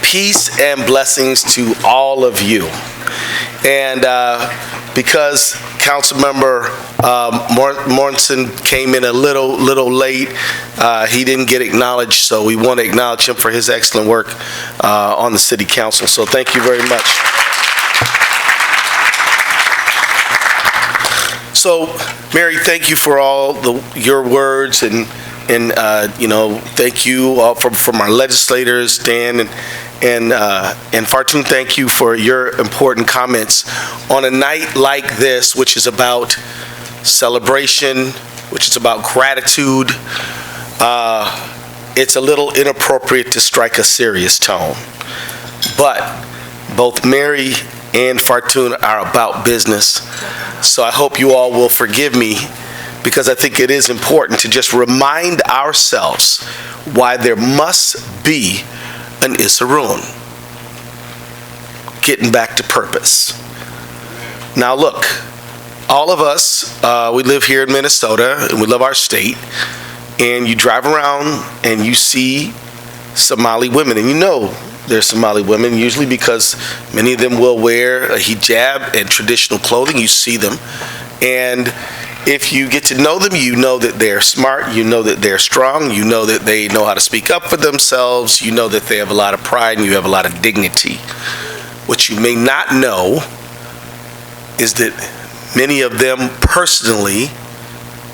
Peace and blessings to all of you. And because Councilmember Morrison came in a little late, he didn't get acknowledged, so we want to acknowledge him for his excellent work on the City Council. So thank you very much. So, Mary, thank you for all your words, and thank you all from our legislators, Dan and Fartun. Thank you for your important comments on a night like this, which is about celebration, which is about gratitude. It's a little inappropriate to strike a serious tone, but both Mary and Fartun are about business. So I hope you all will forgive me, because I think it is important to just remind ourselves why there must be an Isuroon. Getting back to purpose. Now look, all of us, we live here in Minnesota and we love our state, and you drive around and you see Somali women, and you know they're Somali women, usually because many of them will wear a hijab and traditional clothing. You see them, and if you get to know them, you know that they're smart, you know that they're strong, you know that they know how to speak up for themselves, you know that they have a lot of pride and you have a lot of dignity. What you may not know is that many of them personally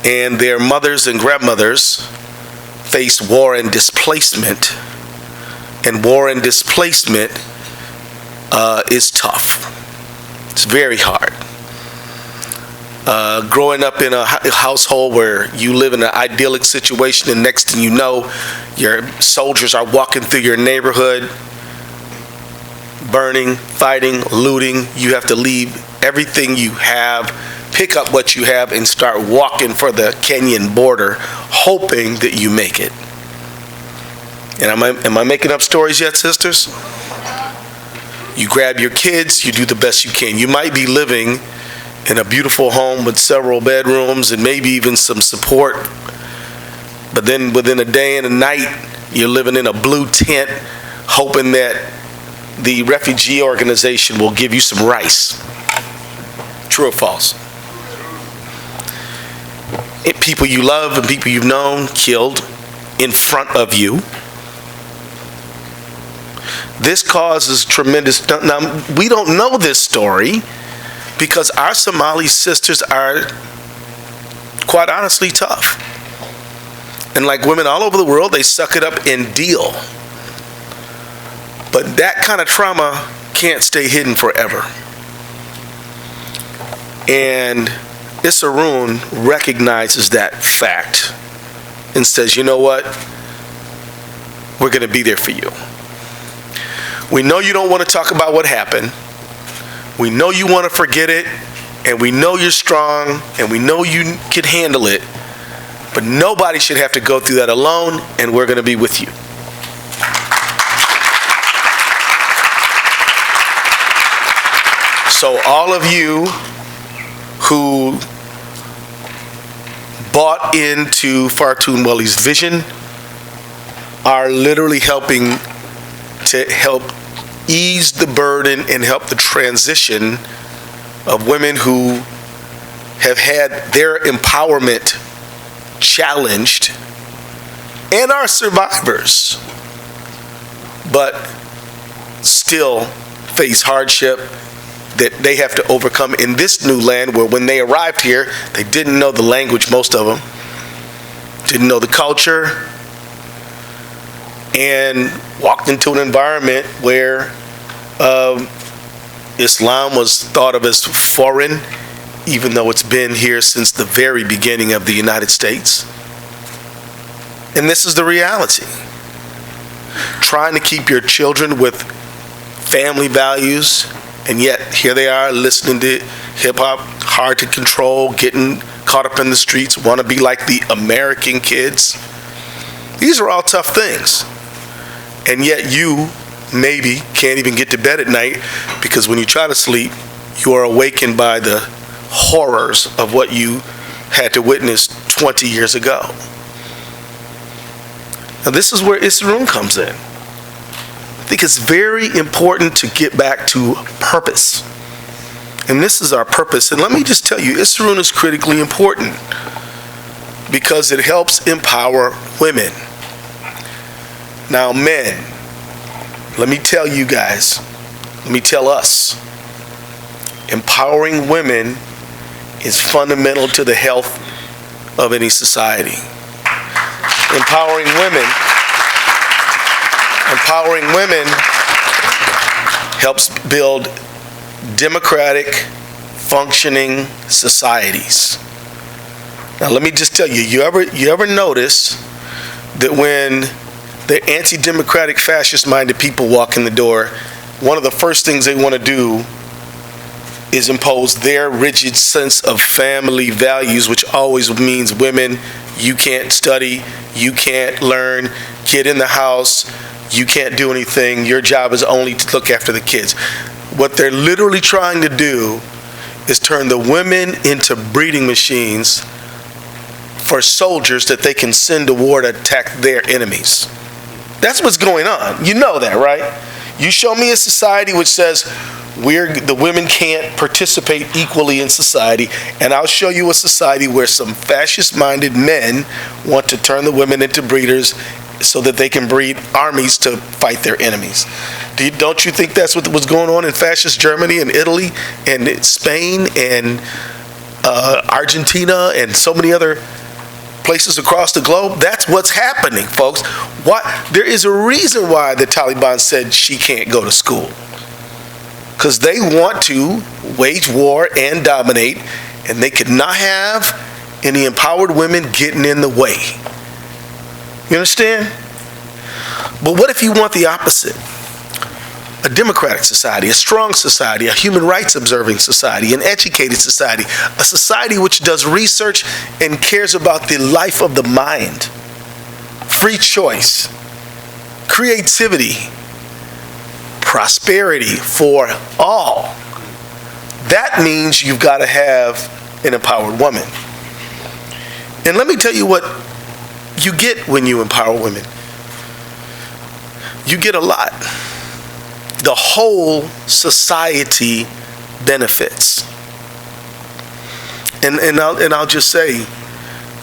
and their mothers and grandmothers face war and displacement. And war and displacement is tough. It's very hard. Growing up in a household where you live in an idyllic situation, and next thing you know, your soldiers are walking through your neighborhood, burning, fighting, looting. You have to leave everything you have, pick up what you have, and start walking for the Kenyan border, hoping that you make it. And am I making up stories yet, sisters? You grab your kids, you do the best you can. You might be living in a beautiful home with several bedrooms and maybe even some support, but then within a day and a night, you're living in a blue tent, hoping that the refugee organization will give you some rice. True or false? People you love and people you've known killed in front of you. This causes tremendous. Now, we don't know this story because our Somali sisters are, quite honestly, tough. And like women all over the world, they suck it up and deal. But that kind of trauma can't stay hidden forever. And Isuroon recognizes that fact and says, you know what? We're going to be there for you. We know you don't want to talk about what happened. We know you want to forget it, and we know you're strong, and we know you can handle it, but nobody should have to go through that alone, and we're going to be with you. So all of you who bought into Fartun Welly's vision are literally helping to help ease the burden and help the transition of women who have had their empowerment challenged and are survivors, but still face hardship that they have to overcome in this new land where when they arrived here, they didn't know the language, most of them, didn't know the culture, and walked into an environment where Islam was thought of as foreign, even though it's been here since the very beginning of the United States. And this is the reality. Trying to keep your children with family values, and yet here they are listening to hip-hop, hard to control, getting caught up in the streets, want to be like the American kids. These are all tough things. And yet you maybe can't even get to bed at night because when you try to sleep, you are awakened by the horrors of what you had to witness 20 years ago. Now this is where Isuroon comes in. think it's very important to get back to purpose. And this is our purpose. And let me just tell you, Isuroon is critically important because it helps empower women. Now, men, let me tell you guys, let me tell us, empowering women is fundamental to the health of any society. Empowering women helps build democratic, functioning societies. Now, let me just tell you, you ever notice that when the anti-democratic, fascist-minded people walk in the door, one of the first things they want to do is impose their rigid sense of family values, which always means women, you can't study, you can't learn, kid in the house, you can't do anything, your job is only to look after the kids. What they're literally trying to do is turn the women into breeding machines for soldiers that they can send to war to attack their enemies. That's what's going on. You know that, right? You show me a society which says the women can't participate equally in society, and I'll show you a society where some fascist-minded men want to turn the women into breeders so that they can breed armies to fight their enemies. Don't you think that's what was going on in fascist Germany and Italy and Spain and Argentina and so many other places across the globe? That's what's happening, folks. There is a reason why the Taliban said she can't go to school. Because they want to wage war and dominate, and they could not have any empowered women getting in the way. You understand? But what if you want the opposite? A democratic society, a strong society, a human rights observing society, an educated society, a society which does research and cares about the life of the mind, free choice, creativity, prosperity for all. That means you've got to have an empowered woman. And let me tell you what you get when you empower women. You get a lot. The whole society benefits. And I'll just say,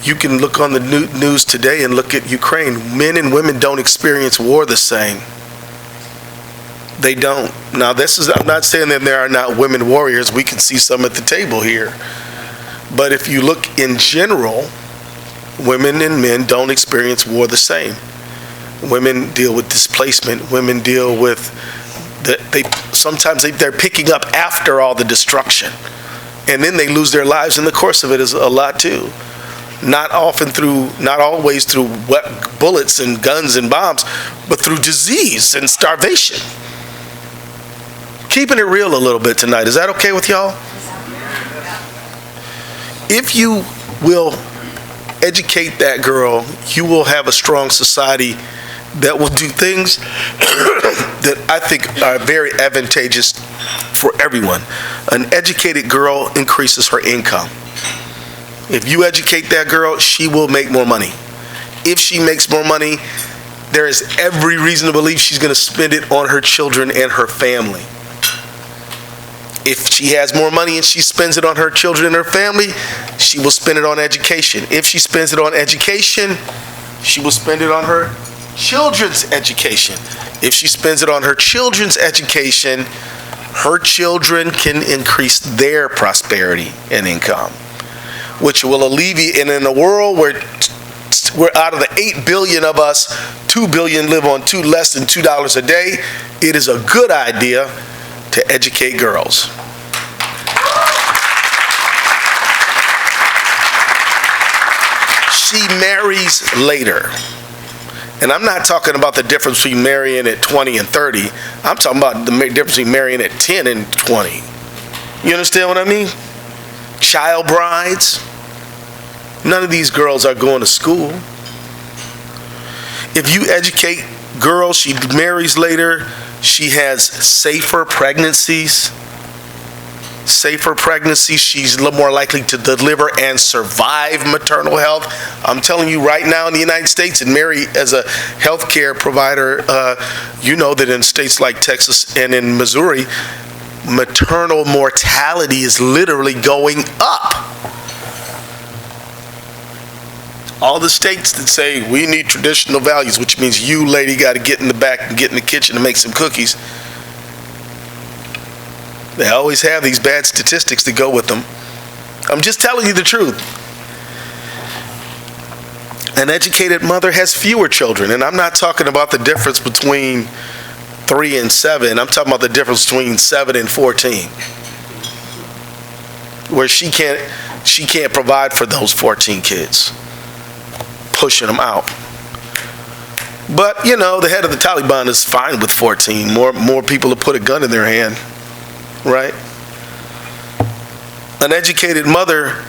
you can look on the news today and look at Ukraine. Men and women don't experience war the same. They don't. Now, I'm not saying that there are not women warriors. We can see some at the table here. But if you look in general, women and men don't experience war the same. Women deal with displacement. Women deal with sometimes they're picking up after all the destruction, and then they lose their lives in the course of it is a lot too. Not always through bullets and guns and bombs, but through disease and starvation. Keeping it real a little bit tonight. Is that okay with y'all? If you will educate that girl, you will have a strong society that will do things that I think are very advantageous for everyone. An educated girl increases her income. If you educate that girl, she will make more money. If she makes more money, there is every reason to believe she's going to spend it on her children and her family. If she has more money and she spends it on her children and her family, she will spend it on education. If she spends it on education, she will spend it on her children's education. If she spends it on her children's education, her children can increase their prosperity and income, which will alleviate. And in a world where out of the 8 billion of us, 2 billion live on less than $2 a day, it is a good idea to educate girls. She marries later. And I'm not talking about the difference between marrying at 20 and 30. I'm talking about the difference between marrying at 10 and 20. You understand what I mean? Child brides. None of these girls are going to school. If you educate girls, she marries later, she has safer pregnancies. safer pregnancy. She's a little more likely to deliver and survive maternal health. I'm telling you right now in the United States, and Mary, as a healthcare provider, you know that in states like Texas and in Missouri, maternal mortality is literally going up. All the states that say we need traditional values, which means you, lady, got to get in the back and get in the kitchen and make some cookies. They always have these bad statistics to go with them. I'm just telling you the truth. An educated mother has fewer children, and I'm not talking about the difference between 3 and 7. I'm talking about the difference between 7 and 14, where she can't provide for those 14 kids, pushing them out. But you know, the head of the Taliban is fine with 14. More people have put a gun in their hand, right? An educated mother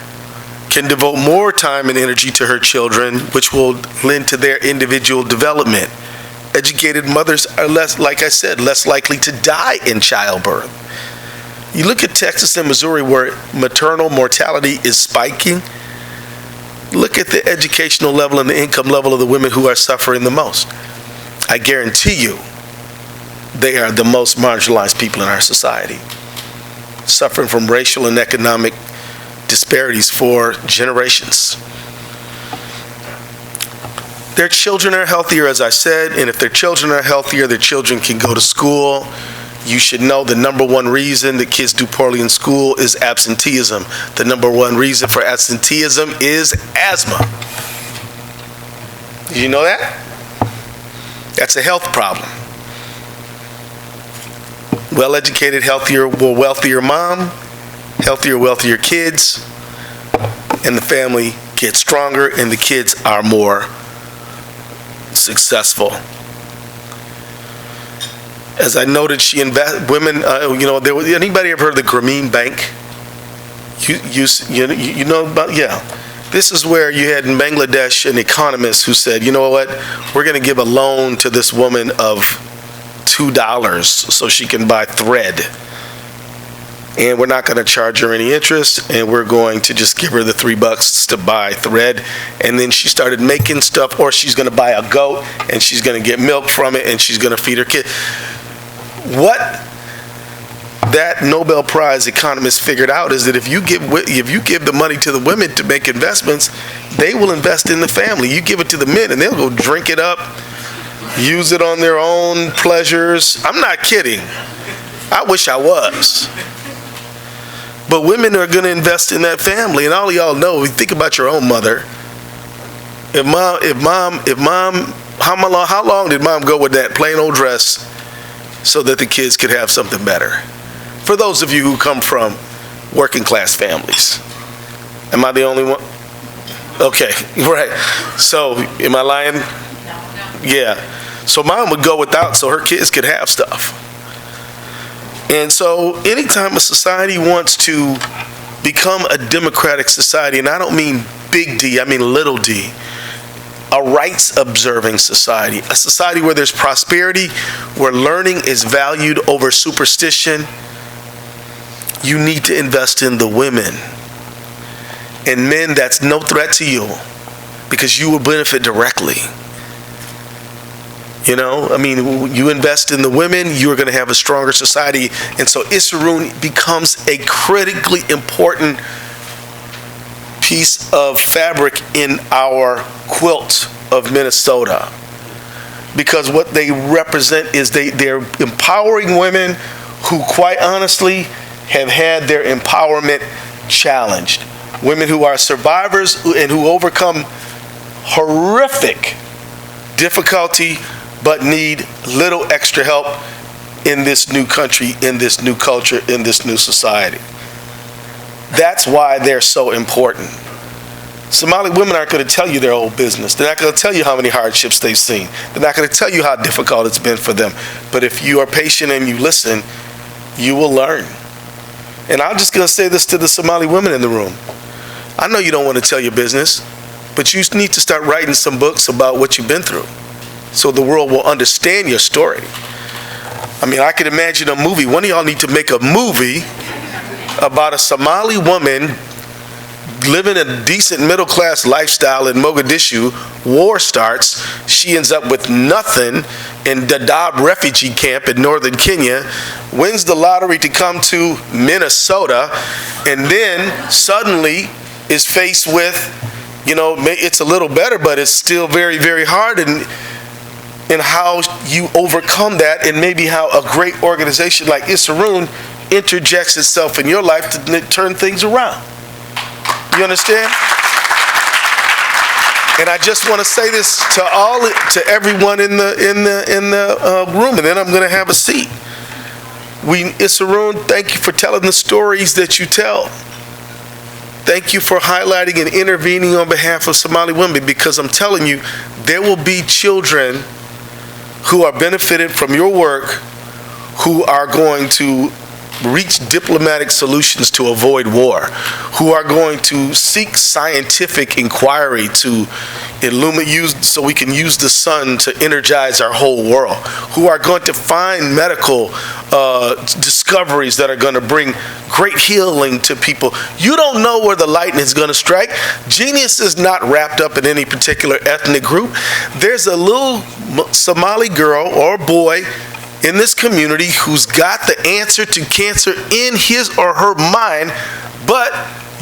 can devote more time and energy to her children, which will lend to their individual development. Educated mothers are less, like I said, less likely to die in childbirth. You look at Texas and Missouri where maternal mortality is spiking. Look at the educational level and the income level of the women who are suffering the most. I guarantee you, they are the most marginalized people in our society, suffering from racial and economic disparities for generations. Their children are healthier, as I said, and if their children are healthier, their children can go to school. You should know the number one reason that kids do poorly in school is absenteeism. The number one reason for absenteeism is asthma. Did you know that? That's a health problem. Well-educated, healthier, wealthier mom, healthier, wealthier kids, and the family gets stronger and the kids are more successful. As I noted, women, anybody ever heard of the Grameen Bank? You know about, yeah. This is where you had in Bangladesh an economist who said, you know what, we're going to give a loan to this woman of $2 so she can buy thread. And we're not going to charge her any interest, and we're going to just give her the $3 to buy thread. And then she started making stuff, or she's going to buy a goat, and she's going to get milk from it, and she's going to feed her kid. What that Nobel Prize economist figured out is that if you give the money to the women to make investments, they will invest in the family. You give it to the men, and they'll go drink it up, use it on their own pleasures. I'm not kidding. I wish I was. But women are going to invest in that family, and all of y'all know. Think about your own mother. How long did mom go with that plain old dress so that the kids could have something better? For those of you who come from working class families, am I the only one? Okay, right. So, am I lying? No. Yeah. So mom would go without so her kids could have stuff. And so anytime a society wants to become a democratic society, and I don't mean big D, I mean little d, a rights-observing society, a society where there's prosperity, where learning is valued over superstition, you need to invest in the women. And men, that's no threat to you, because you will benefit directly. You know, I mean, you invest in the women, you're going to have a stronger society. And so Isuroon becomes a critically important piece of fabric in our quilt of Minnesota. Because what they represent is they're empowering women who, quite honestly, have had their empowerment challenged. Women who are survivors and who overcome horrific difficulty but need little extra help in this new country, in this new culture, in this new society. That's why they're so important. Somali women aren't going to tell you their whole business. They're not going to tell you how many hardships they've seen. They're not going to tell you how difficult it's been for them. But if you are patient and you listen, you will learn. And I'm just going to say this to the Somali women in the room. I know you don't want to tell your business, but you need to start writing some books about what you've been through, so the world will understand your story. I mean, I could imagine a movie. One of y'all need to make a movie about a Somali woman living a decent middle-class lifestyle in Mogadishu. War starts. She ends up with nothing in Dadaab refugee camp in northern Kenya, wins the lottery to come to Minnesota, and then suddenly is faced with, it's a little better, but it's still very, very hard, and how you overcome that, and maybe how a great organization like Isuroon interjects itself in your life to turn things around. You understand? And I just want to say this to everyone in the room, and then I'm going to have a seat. Isuroon, thank you for telling the stories that you tell. Thank you for highlighting and intervening on behalf of Somali women, because I'm telling you, there will be children who are benefited from your work, who are going to reach diplomatic solutions to avoid war, who are going to seek scientific inquiry to illuminate, so we can use the sun to energize our whole world, who are going to find medical discoveries that are going to bring great healing to people. You don't know where the lightning is going to strike. Genius is not wrapped up in any particular ethnic group. There's a little Somali girl or boy in this community who's got the answer to cancer in his or her mind, but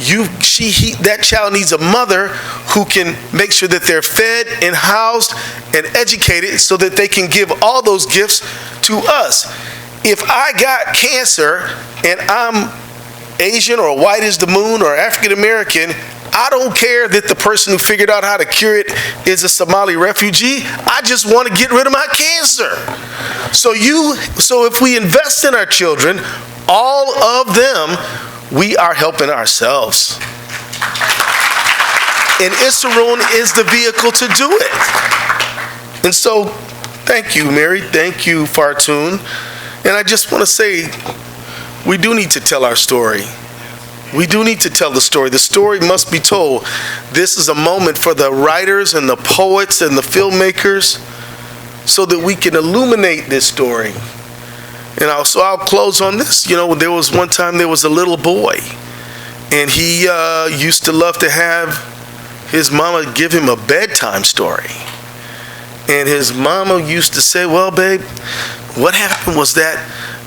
that child needs a mother who can make sure that they're fed and housed and educated so that they can give all those gifts to us. If I got cancer and I'm Asian or white as the moon or African American, I don't care that the person who figured out how to cure it is a Somali refugee. I just want to get rid of my cancer. So if we invest in our children, all of them, we are helping ourselves. And Isuroon is the vehicle to do it. And so, thank you, Mary. Thank you, Fartoon. And I just want to say, we do need to tell our story. We do need to tell the story. The story must be told. This is a moment for the writers and the poets and the filmmakers so that we can illuminate this story. And I'll close on this. There was one time there was a little boy, and he used to love to have his mama give him a bedtime story. And his mama used to say, well, babe, what happened was that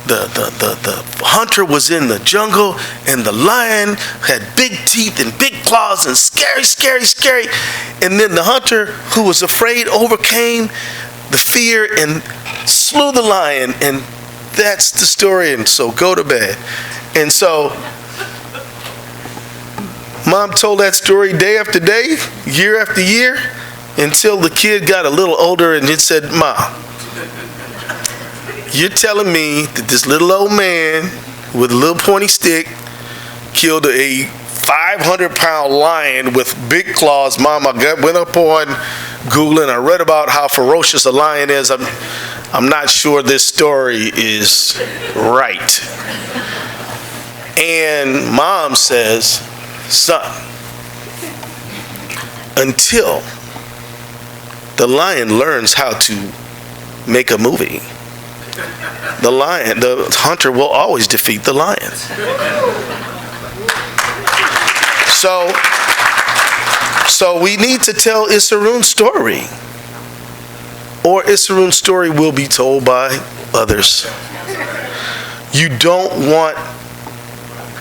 the hunter was in the jungle, and the lion had big teeth and big claws and scary, scary, scary. And then the hunter, who was afraid, overcame the fear and slew the lion. And that's the story. And so go to bed. And so Mom told that story day after day, year after year, until the kid got a little older and it said, Mom, you're telling me that this little old man with a little pointy stick killed a 500-pound lion with big claws? Mom, I went up on Google and I read about how ferocious a lion is. I'm not sure this story is right. And Mom says, son, until the lion learns how to make a movie, the hunter will always defeat the lion. So we need to tell Isuroon's story, or Isuroon's story will be told by others. You don't want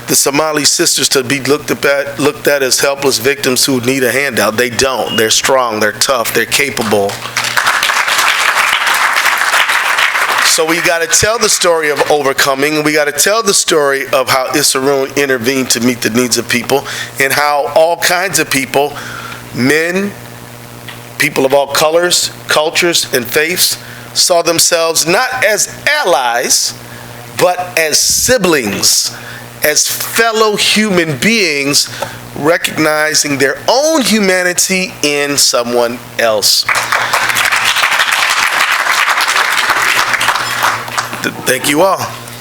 the Somali sisters to be looked at as helpless victims who need a handout. They don't. They're strong, they're tough, they're capable. So we got to tell the story of overcoming. We got to tell the story of how Isuroon intervened to meet the needs of people, and how all kinds of people, men, people of all colors, cultures, and faiths, saw themselves not as allies, but as siblings, as fellow human beings, recognizing their own humanity in someone else. Thank you all.